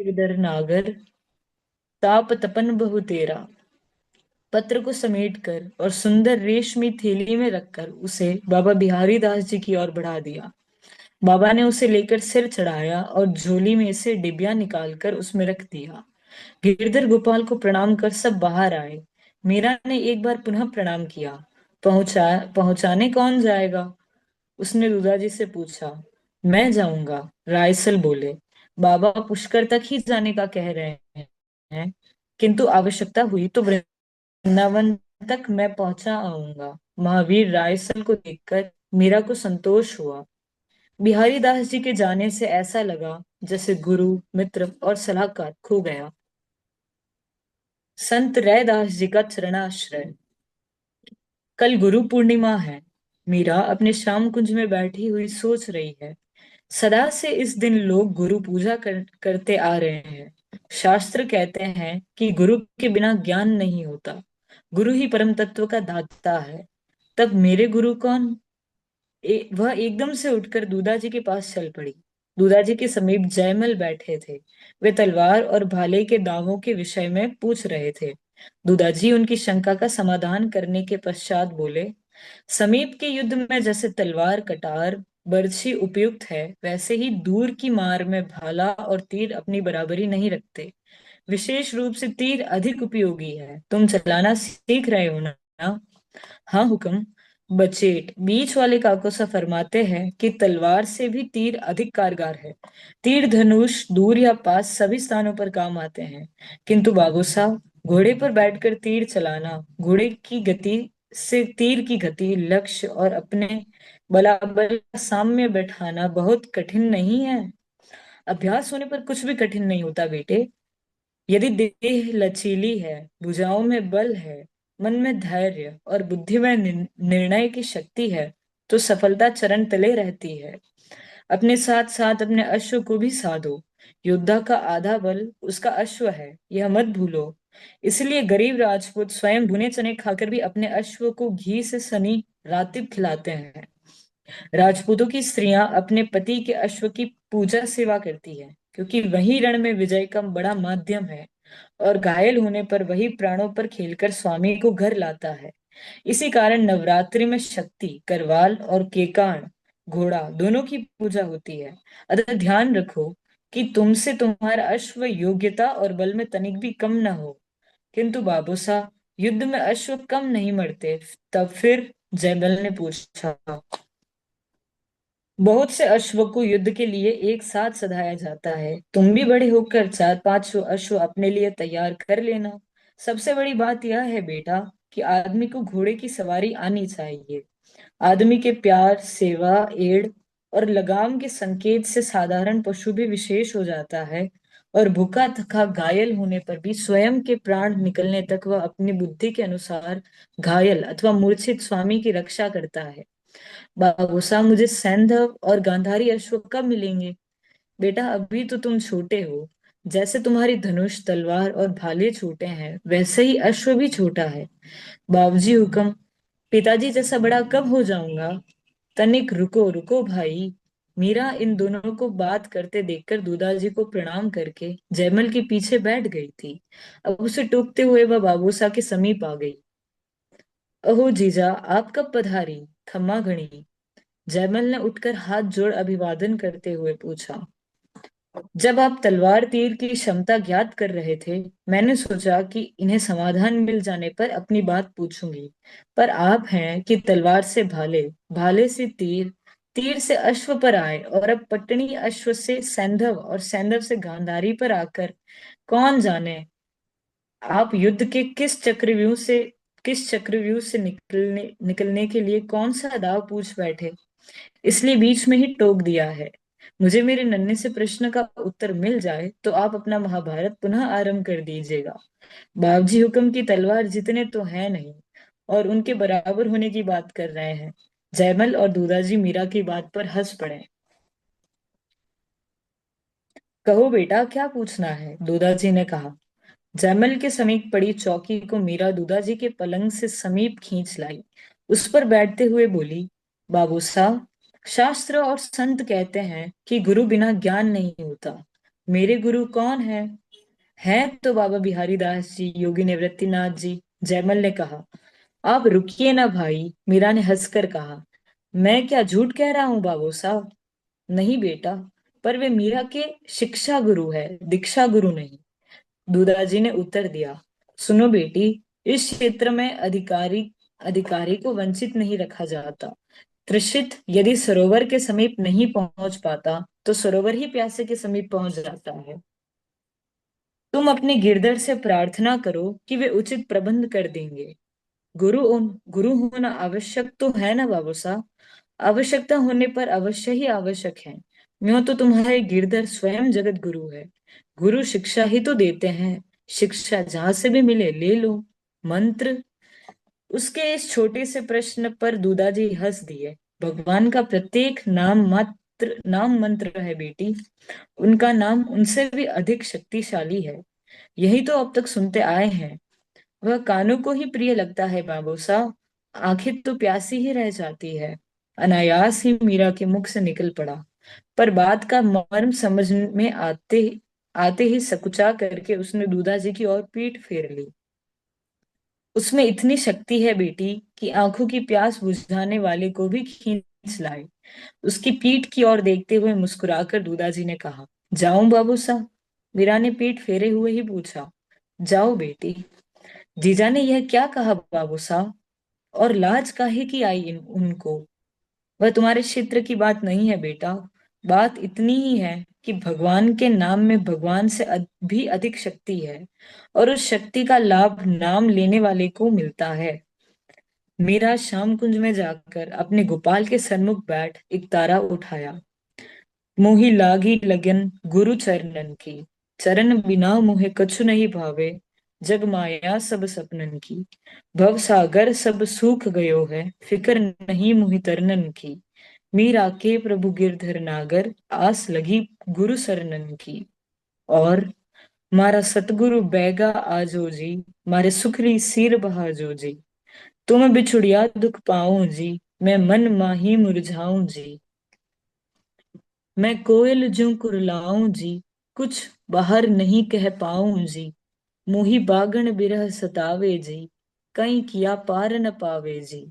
गिरधर नागर ताप तपन बहु तेरा। पत्र को समेटकर और सुंदर रेशमी थैली में रखकर उसे बाबा बिहारी दास जी की ओर बढ़ा दिया। बाबा ने उसे लेकर सिर चढ़ाया और झोली में से डिबिया निकालकर उसमें रख दिया। गिरधर गोपाल को प्रणाम कर सब बाहर आए। मीरा ने एक बार पुनः प्रणाम किया। पहुंचाने कौन जाएगा? उसने दुदाजी से पूछा। मैं जाऊंगा, रायसल बोले। बाबा पुष्कर तक ही जाने का कह रहे हैं, किंतु आवश्यकता हुई तो वृंदावन तक मैं पहुंचा आऊंगा। महावीर रायसल को देखकर मीरा को संतोष हुआ। बिहारी दास जी के जाने से ऐसा लगा जैसे गुरु, मित्र और सलाहकार खो गया। संत रैदास जी का चरणाश्रय। कल गुरु पूर्णिमा है। मीरा अपने श्याम कुंज में बैठी हुई सोच रही है। सदा से इस दिन लोग गुरु पूजा करते आ रहे हैं। शास्त्र कहते हैं कि गुरु के बिना ज्ञान नहीं होता। गुरु ही परम तत्व का दाता है। तब मेरे गुरु कौन? वह एकदम से उठकर दूधा जी के पास चल पड़ी। दूधा जी के समीप जयमल बैठे थे। वे तलवार और भाले के दावों के विषय में पूछ रहे थे। दूधा जी उनकी शंका का समाधान करने के पश्चात बोले। समीप के युद्ध में जैसे तलवार, कटार, बर्छी उपयुक्त है, वैसे ही दूर की मार में भाला और तीर अपनी बराबरी नहीं रखते। विशेष रूप से तीर अधिक उपयोगी है। तुम चलाना सीख रहे हो ना? हाँ हुक्म। बचेट बीच वाले काकोसा फरमाते हैं कि तलवार से भी तीर अधिक कारगर है। तीर धनुष दूर या पास सभी स्थानों पर काम आते हैं। किंतु बाबू साहब, घोड़े पर बैठकर तीर चलाना, घोड़े की गति से तीर की गति, लक्ष्य और अपने बलाबल का साम्य बैठाना बहुत कठिन नहीं है। अभ्यास होने पर कुछ भी कठिन नहीं होता बेटे। यदि देह लचीली है, भुजाओं में बल है, मन में धैर्य और बुद्धि में निर्णय की शक्ति है, तो सफलता चरण तले रहती है। अपने साथ साथ अपने अश्व को भी साधो। योद्धा का आधा बल उसका अश्व है, यह मत भूलो। इसलिए गरीब राजपूत स्वयं भुने चने खाकर भी अपने अश्व को घी से सनी रातिब खिलाते हैं। राजपूतों की स्त्रियां अपने पति के अश्व की पूजा सेवा करती है, क्योंकि वही रण में विजय का बड़ा माध्यम है और घायल होने पर वही प्राणों पर खेलकर स्वामी को घर लाता है। इसी कारण नवरात्रि में शक्ति, करवाल और केकाण, घोड़ा दोनों की पूजा होती है। अतः ध्यान रखो कि तुमसे तुम्हारा अश्व योग्यता और बल में तनिक भी कम न हो। किंतु बाबूसा, युद्ध में अश्व कम नहीं मरते। तब फिर? जयमल ने पूछा। बहुत से अश्व को युद्ध के लिए एक साथ सधाया जाता है। तुम भी बड़े होकर चार पांच अश्व अपने लिए तैयार कर लेना। सबसे बड़ी बात यह है बेटा कि आदमी को घोड़े की सवारी आनी चाहिए। आदमी के प्यार, सेवा, एड़ और लगाम के संकेत से साधारण पशु भी विशेष हो जाता है और भूखा थका घायल होने पर भी स्वयं के प्राण निकलने तक वह अपनी बुद्धि के अनुसार घायल अथवा मूर्छित स्वामी की रक्षा करता है। बाबूसा, मुझे सैंधव और गांधारी अश्व कब मिलेंगे? बेटा, अभी तो तुम छोटे हो। जैसे तुम्हारी धनुष, तलवार और भाले छोटे हैं, वैसे ही अश्व भी छोटा है। बाबूजी हुक्म। पिताजी जैसा बड़ा कब हो जाऊंगा? तनिक रुको रुको भाई। मीरा इन दोनों को बात करते देखकर दूदाजी को प्रणाम करके जयमल के पीछे बैठ गई थी। अब उसे टोकते हुए वह बाबूसा के समीप आ गई। अहो जीजा, आप कब पधारी? खम्मा घड़ी। जयमल ने उठकर हाथ जोड़ अभिवादन करते हुए पूछा। जब आप तलवार तीर की क्षमता ज्ञात कर रहे थे, मैंने सोचा कि इन्हें समाधान मिल जाने पर अपनी बात पूछूंगी। पर आप हैं कि तलवार से भाले, भाले से तीर, तीर से अश्व पर आए और अब पटनी अश्व से सैंधव और सैंधव से गांधारी पर आकर कौन जाने आप युद्ध के किस चक्रव्यूह से निकलने के लिए कौन सा दाव पूछ बैठे। इसलिए बीच में ही टोक दिया है। मुझे मेरे नन्हे से प्रश्न का उत्तर मिल जाए तो आप अपना महाभारत पुनः आरंभ कर दीजिएगा। बाबजी हुक्म की तलवार जितने तो है नहीं और उनके बराबर होने की बात कर रहे हैं। जयमल और दूदाजी मीरा की बात पर हंस पड़े। कहो बेटा, क्या पूछना है? दूदाजी ने कहा। जयमल के समीप पड़ी चौकी को मीरा दूदाजी के पलंग से समीप खींच लाई। उस पर बैठते हुए बोली। बाबू साहब, शास्त्र और संत कहते हैं कि गुरु बिना ज्ञान नहीं होता। मेरे गुरु कौन है तो बाबा बिहारी दास जी, योगी निवृत्तिनाथ जी। जयमल ने कहा। आप रुकिए ना भाई, मीरा ने हंसकर कहा। मैं क्या झूठ कह रहा हूँ बाबू साहब? नहीं बेटा, पर वे मीरा के शिक्षा गुरु है, दीक्षा गुरु नहीं। दूदाजी ने उत्तर दिया। सुनो बेटी, इस क्षेत्र में अधिकारी अधिकारी को वंचित नहीं रखा जाता। त्रिषित यदि सरोवर के समीप नहीं पहुंच पाता तो सरोवर ही प्यासे के समीप पहुंच जाता है। तुम अपने गिरधर से प्रार्थना करो कि वे उचित प्रबंध कर देंगे। गुरु होना आवश्यक तो है ना बाबू साहब? आवश्यकता होने पर अवश्य ही आवश्यक है। यूं तो तुम्हारे गिरधर स्वयं जगत गुरु है। गुरु शिक्षा ही तो देते हैं। शिक्षा जहां से भी मिले ले लो। मंत्र? उसके इस छोटे से प्रश्न पर दूदाजी हंस दिए। भगवान का प्रत्येक नाम मंत्र है बेटी। उनका नाम उनसे भी अधिक शक्तिशाली है। यही तो अब तक सुनते आए हैं। वह कानों को ही प्रिय लगता है बाबू साहब। आखिर तो प्यासी ही रह जाती है। अनायास ही मीरा के मुख से निकल पड़ा। पर बात का मर्म समझ में आते आते ही सकुचा करके उसने दूदाजी की ओर पीठ फेर ली। उसमें इतनी शक्ति है बेटी कि आंखों की प्यास बुझाने वाले को भी खींच लाए। उसकी पीठ की ओर देखते हुए मुस्कुराकर दूदाजी ने कहा। जाऊं बाबू साहब? मीरा ने पीठ फेरे हुए ही पूछा। जाओ बेटी। जीजा ने यह क्या कहा बाबू साहब? और लाज काहे की आई उनको? वह तुम्हारे क्षेत्र की बात नहीं है बेटा। बात इतनी ही है कि भगवान के नाम में भगवान से भी अधिक शक्ति है। और उस शक्ति का लाभ नाम लेने वाले को मिलता है। मीरा श्याम कुंज में जाकर अपने गोपाल के सन्मुख बैठ एक तारा उठाया। मोहि लागी लगन गुरु चरणन की। चरण बिना मोहे कछु नहीं भावे। जग माया सब सपनन की। भव सागर सब सूख गयो है, फिकर नहीं मोहि तरनन की। मीरा के प्रभु गिरधर नागर, आस लगी गुरु सरनन की। और मारा सतगुरु बैगा आजो जी, मारे सुखरी सिर बहाजो जी। तुम बिछुड़िया दुख पाऊं जी, मैं मन माही मुरझाऊं जी। मैं कोयल ज्यों कुरलाऊं जी, कुछ बाहर नहीं कह पाऊं जी। मोहि बागन बिरह सतावे जी, कहीं किया पार न पावे जी।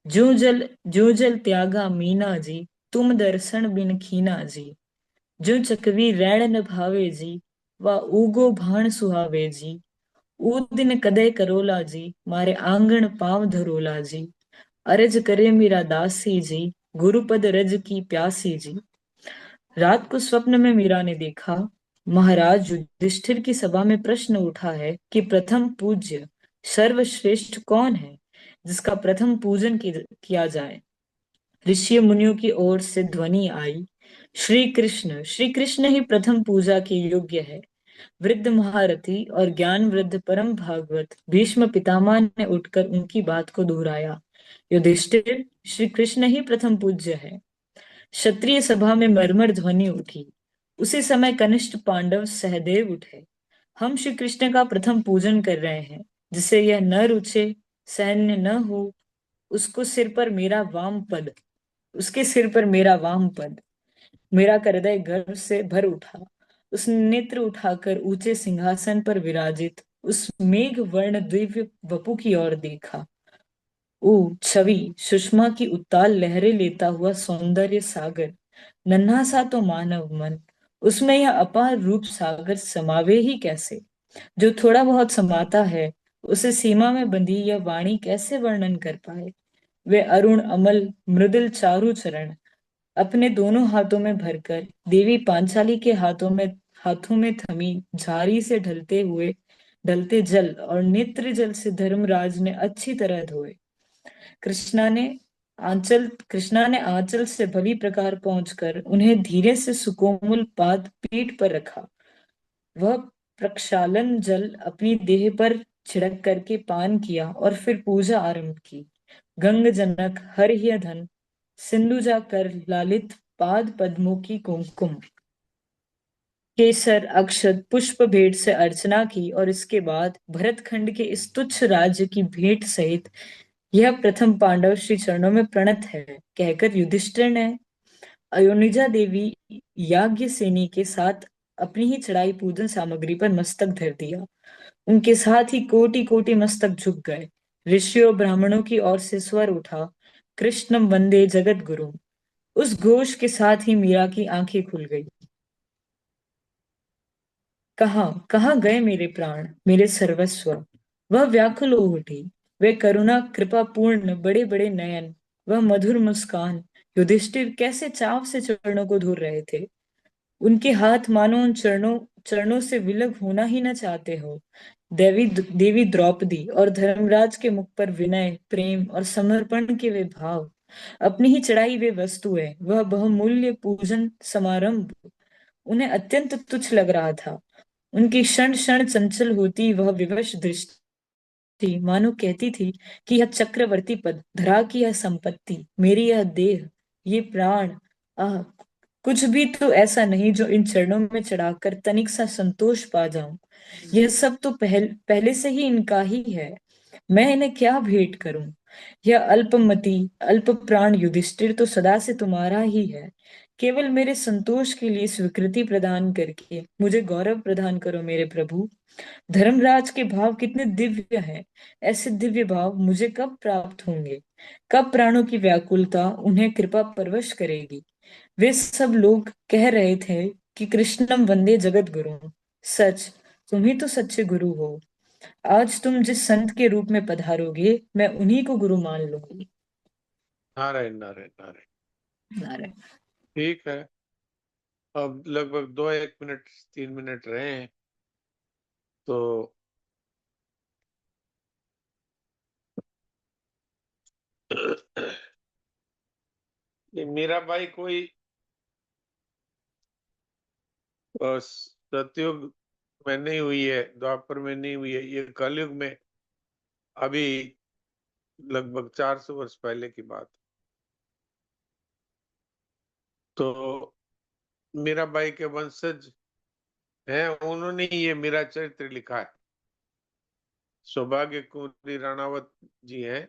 जो जल त्यागा मीना जी, तुम दर्शन बिन खीना जी। जो चकवी रैण न भावे जी, वा ऊगो भाण सुहावे जी। ऊ दिन कदे करोला जी, मारे आंगन पांव धरोला जी। अरज करे मेरा दासी जी, गुरुपद रज की प्यासी जी। रात को स्वप्न में मीरा ने देखा, महाराज युधिष्ठिर की सभा में प्रश्न उठा है कि प्रथम पूज्य सर्वश्रेष्ठ कौन है, जिसका प्रथम पूजन किया जाए। ऋषि मुनियों की ओर से ध्वनि आई, श्री कृष्ण ही प्रथम पूजा के योग्य है। वृद्ध महारथी और ज्ञान वृद्ध परम भागवत भीष्म पितामह ने उठकर उनकी बात को दोहराया। युधिष्ठिर, श्री कृष्ण ही प्रथम पूज्य है। क्षत्रिय सभा में मरमर ध्वनि उठी। उसी समय कनिष्ठ पांडव सहदेव उठे। हम श्री कृष्ण का प्रथम पूजन कर रहे हैं। जिसे यह न रुचे, सैन्य न हो, उसको सिर पर मेरा वाम पद उसके सिर पर मेरा वाम पद। मेरा का हृदय गर्व से भर उठा। उसने नेत्र उठाकर ऊंचे सिंहासन पर विराजित उस मेघ वर्ण दिव्य वपु की ओर देखा। ओ छवि, सुषमा की उत्ताल लहरें लेता हुआ सौंदर्य सागर। नन्हा सा तो मानव मन, उसमें यह अपार रूप सागर समावे ही कैसे? जो थोड़ा बहुत समाता है, उसे सीमा में बंधी यह वाणी कैसे वर्णन कर पाए? वे अरुण अमल मृदुल चारु चरण अपने दोनों हाथों में भरकर देवी पांचाली के हाथों में थमी झारी से ढलते जल और नेत्र जल से धर्मराज ने अच्छी तरह धोए। कृष्णा ने आंचल से भली प्रकार पहुंचकर उन्हें धीरे से सुकोमल पाद पीठ पर रखा। वह प्रक्षालन जल अपनी देह पर छिड़क करके पान किया और फिर पूजा आरंभ की। गंग जनक हर्य धन सिंधुजा कर लालित पाद पद्मों की कुमकुम केसर अक्षत पुष्प भेंट से अर्चना की और इसके बाद भरतखंड के इस तुच्छ राज्य की भेंट सहित यह प्रथम पांडव श्री चरणों में प्रणत है कहकर युधिष्ठिर ने अयोनिजा देवी याज्ञसेनी के साथ अपनी ही चढ़ाई पूजन सामग्री पर मस्तक धर दिया। उनके साथ ही कोटि कोटि मस्तक झुक गए। ऋषियों ब्राह्मणों की ओर से स्वर उठा, कृष्णम वंदे जगत गुरु। उस घोष के साथ ही मीरा की आंखें खुल गई। कहाँ कहाँ गए मेरे प्राण, मेरे सर्वस्व। वह व्याकुल हो उठी। वे करुणा कृपा पूर्ण बड़े बड़े नयन, वह मधुर मुस्कान। युधिष्ठिर कैसे चाव से चरणों को धुर रहे थे। उनके हाथ मानो उन चरणों चरणों से विलग होना ही न चाहते हो। देवी देवी द्रौपदी और धर्मराज के मुख पर विनय, प्रेम और समर्पण के वे भाव। अपनी ही चढ़ाई वे वस्तुएं, वह बहुमूल्य पूजन समारंभ उन्हें अत्यंत तुच्छ लग रहा था। उनकी क्षण क्षण चंचल होती वह विवश दृष्टि मानो कहती थी कि यह चक्रवर्ती पद, धरा की यह संपत्ति, मेरी यह देह, ये प्राण, आह, कुछ भी तो ऐसा नहीं जो इन चरणों में चढ़ाकर तनिक सा संतोष पा जाऊं। यह सब तो पहले से ही इनका ही है। मैं इन्हें क्या भेंट करूं। यह अल्पमति अल्प प्राण युधिष्ठिर तो सदा से तुम्हारा ही है। केवल मेरे संतोष के लिए स्वीकृति प्रदान करके मुझे गौरव प्रदान करो मेरे प्रभु। धर्मराज के भाव कितने दिव्य हैं। ऐसे दिव्य भाव मुझे कब प्राप्त होंगे। कब प्राणों की व्याकुलता उन्हें कृपा परवश करेगी। वे सब लोग कह रहे थे कि कृष्णम वंदे जगत गुरु। सच, तुम ही तो सच्चे गुरु हो। आज तुम जिस संत के रूप में पधारोगे मैं उन्हीं को गुरु मान लूंगी। नारायण नारायण नारायण। नारायण। ठीक है, अब लगभग 2 1 मिनट 3 मिनट रहे हैं, तो ये मीराबाई कोई सतयुग में नहीं हुई है, द्वापर में नहीं हुई है, ये कलयुग में अभी लगभग 400 वर्ष पहले की बात। तो मीराबाई के वंशज हैं, उन्होंने ही ये मेरा चरित्र लिखा है। सौभाग्य कुंवरी राणावत जी हैं,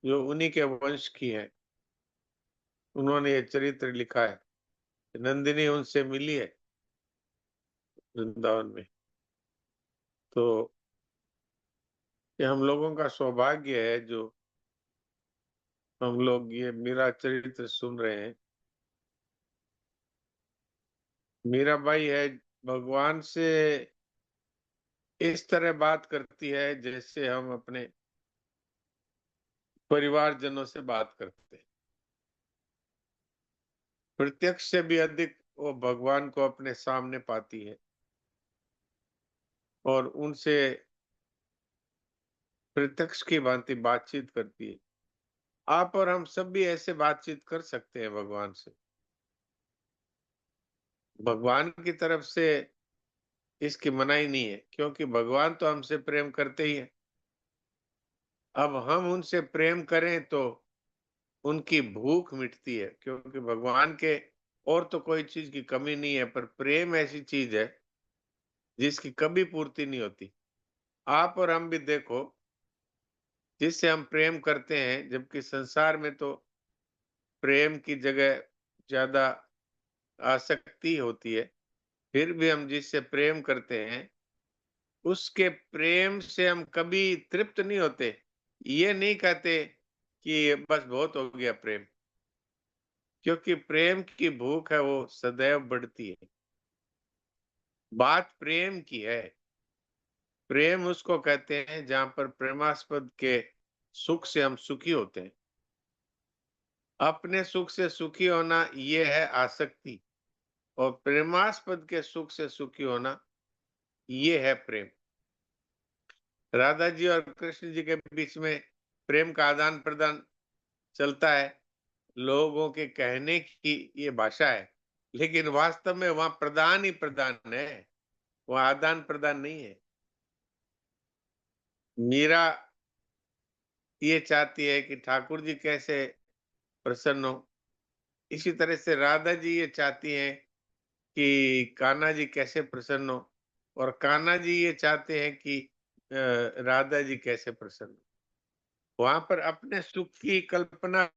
जो उन्हीं के वंश की हैं, उन्होंने ये चरित्र लिखा है। नंदिनी उनसे मिली है वृंदावन में। तो ये हम लोगों का सौभाग्य है जो हम लोग ये मेरा चरित्र सुन रहे हैं। मीराबाई है, भगवान से इस तरह बात करती है जैसे हम अपने परिवारजनों से बात करते हैं। प्रत्यक्ष से भी अधिक वो भगवान को अपने सामने पाती है और उनसे प्रत्यक्ष की भांति बातचीत करती है। आप और हम सब भी ऐसे बातचीत कर सकते हैं भगवान से। भगवान की तरफ से इसकी मनाही नहीं है, क्योंकि भगवान तो हमसे प्रेम करते ही हैं। अब हम उनसे प्रेम करें तो उनकी भूख मिटती है, क्योंकि भगवान के और तो कोई चीज की कमी नहीं है, पर प्रेम ऐसी चीज है जिसकी कभी पूर्ति नहीं होती। आप और हम भी देखो, जिससे हम प्रेम करते हैं, जबकि संसार में तो प्रेम की जगह ज्यादा आसक्ति होती है, फिर भी हम जिससे प्रेम करते हैं उसके प्रेम से हम कभी तृप्त नहीं होते। ये नहीं कहते कि बस बहुत हो गया प्रेम, क्योंकि प्रेम की भूख है वो सदैव बढ़ती है। बात प्रेम की है। प्रेम उसको कहते हैं जहां पर प्रेमास्पद के सुख से हम सुखी होते हैं। अपने सुख से सुखी होना ये है आसक्ति, और प्रेमास्पद के सुख से सुखी होना ये है प्रेम। राधा जी और कृष्ण जी के बीच में प्रेम का आदान प्रदान चलता है। लोगों के कहने की ये भाषा है, लेकिन वास्तव में वहां प्रदान ही प्रदान है, वहां आदान प्रदान नहीं है। मीरा ये चाहती है कि ठाकुर जी कैसे प्रसन्न हो, इसी तरह से राधा जी ये चाहती हैं कि कान्हा जी कैसे प्रसन्न हो, और कान्हा जी ये चाहते हैं कि राधा जी कैसे प्रसन्न हो। वहां पर अपने सुख की कल्पना